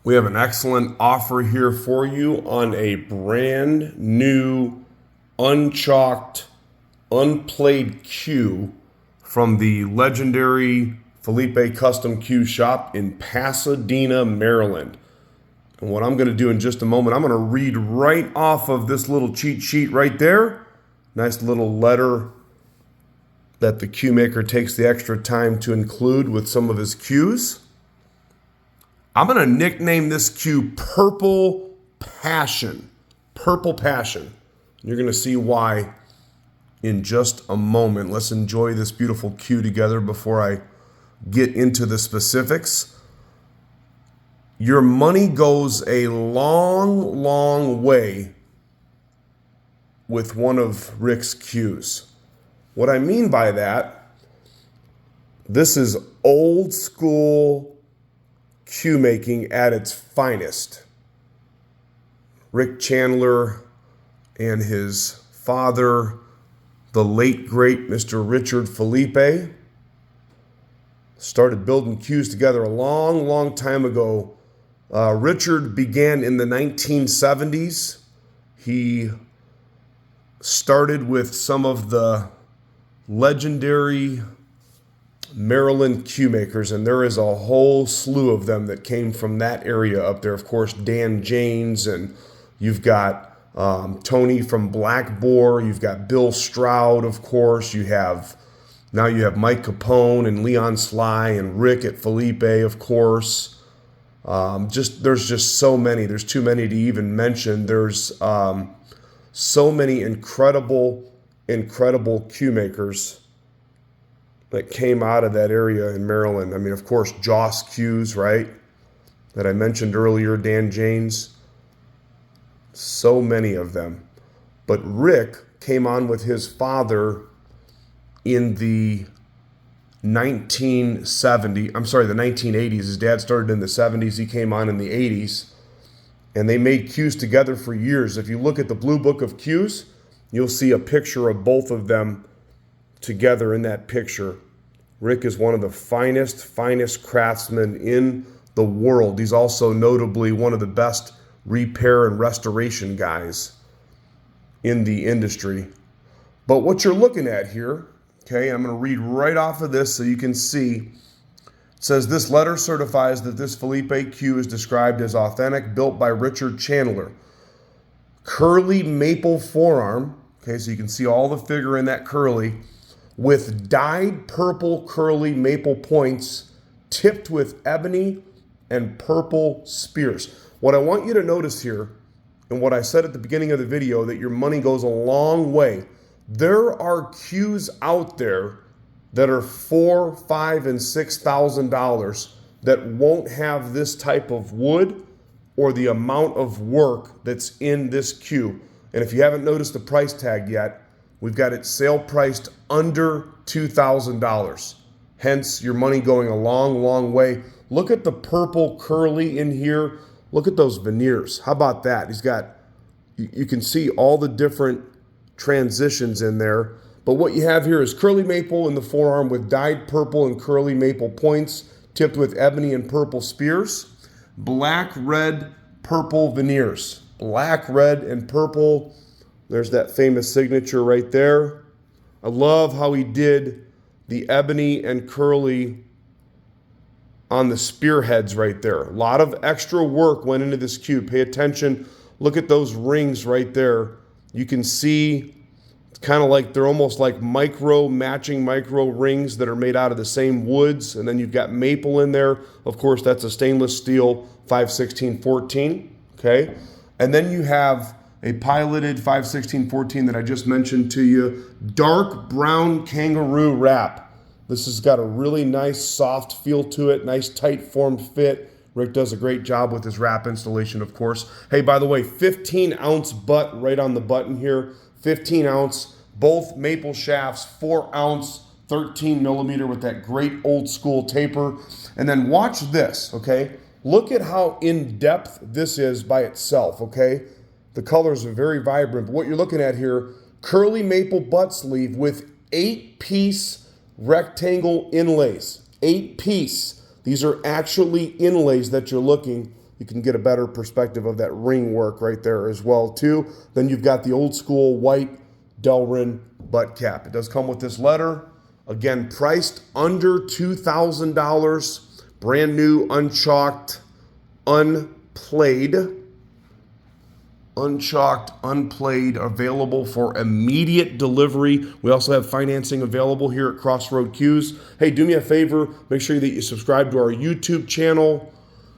We have an excellent offer here for you on a brand new, unchalked, unplayed cue from the legendary Phillippi Custom Cue Shop in Pasadena, Maryland. And what I'm going to do in just a moment, I'm going to read right off of this little cheat sheet right there. Nice little letter that the cue maker takes the extra time to include with some of his cues. I'm going to nickname this cue Purple Passion. Purple Passion. You're going to see why in just a moment. Let's enjoy this beautiful cue together before I get into the specifics. Your money goes a long, long way with one of Rick's cues. What I mean by that, this is old school cue making at its finest. Rick Chandler and his father, the late great Mr. Richard Phillippi, started building cues together a long, long time ago. Richard began in the 1970s. He started with some of the legendary Maryland cue makers, and there is a whole slew of them that came from that area up there. Of course, Dan Janes, and you've got Tony from Black Boar. You've got Bill Stroud, of course. Now you have Mike Capone and Leon Sly and Rick at Phillippi, of course. There's just so many. There's too many to even mention. There's so many incredible cue makers that came out of that area in Maryland. I mean, of course, Joss Cues, right? That I mentioned earlier, Dan Janes. So many of them. But Rick came on with his father in the 1980s. His dad started in the 70s. He came on in the 80s. And they made cues together for years. If you look at the Blue Book of Cues, you'll see a picture of both of them together in that picture. Rick is one of the finest craftsmen in the world. He's also notably one of the best repair and restoration guys in the industry. But what you're looking at here, okay, I'm going to read right off of this so you can see. It says, this letter certifies that this Phillippi cue is described as authentic, built by Richard Chandler. Curly maple forearm, okay, so you can see all the figure in that curly, with dyed purple curly maple points tipped with ebony and purple spears. What I want you to notice here, and what I said at the beginning of the video, that your money goes a long way. There are cues out there that are $4,000, $5,000, and $6,000 that won't have this type of wood or the amount of work that's in this cue. And if you haven't noticed the price tag yet, we've got it sale priced under $2,000. Hence, your money going a long, long way. Look at the purple curly in here. Look at those veneers. How about that? You can see all the different transitions in there. But what you have here is curly maple in the forearm with dyed purple and curly maple points tipped with ebony and purple spears. Black, red, purple veneers. Black, red, and purple. There's that famous signature right there. I love how he did the ebony and curly on the spearheads right there. A lot of extra work went into this cue. Pay attention. Look at those rings right there. You can see it's kind of like they're almost like matching micro rings that are made out of the same woods. And then you've got maple in there. Of course, that's a stainless steel 5/16/14. Okay. And then you have a piloted 5/16/14 that I just mentioned to you. Dark brown kangaroo wrap. This has got a really nice soft feel to it. Nice tight formed fit. Rick does a great job with his wrap installation, of course. Hey, by the way, 15-ounce butt right on the button here. 15 ounce, both maple shafts, 4 ounce, 13 millimeter with that great old school taper. And then watch this, okay? Look at how in-depth this is by itself, okay? The colors are very vibrant. But what you're looking at here, curly maple butt sleeve with 8-piece rectangle inlays. 8-piece. These are actually inlays that you're looking you can get a better perspective of that ring work right there as well too. Then you've got the old school white Delrin butt cap. It does come with this letter. Again, priced under $2,000. Brand new, unchalked, unplayed. Unchalked, unplayed, available for immediate delivery. We also have financing available here at Crossroad Cues. Hey, do me a favor, make sure that you subscribe to our YouTube channel.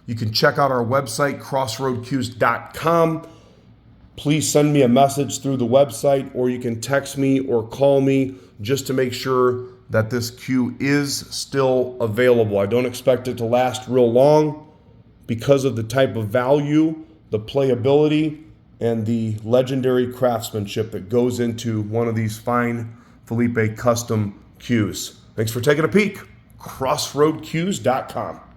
You can check out our website, crossroadcues.com. Please send me a message through the website, or you can text me or call me just to make sure that this cue is still available. I don't expect it to last real long because of the type of value, the playability, and the legendary craftsmanship that goes into one of these fine Phillippi custom cues. Thanks for taking a peek. CrossroadCues.com.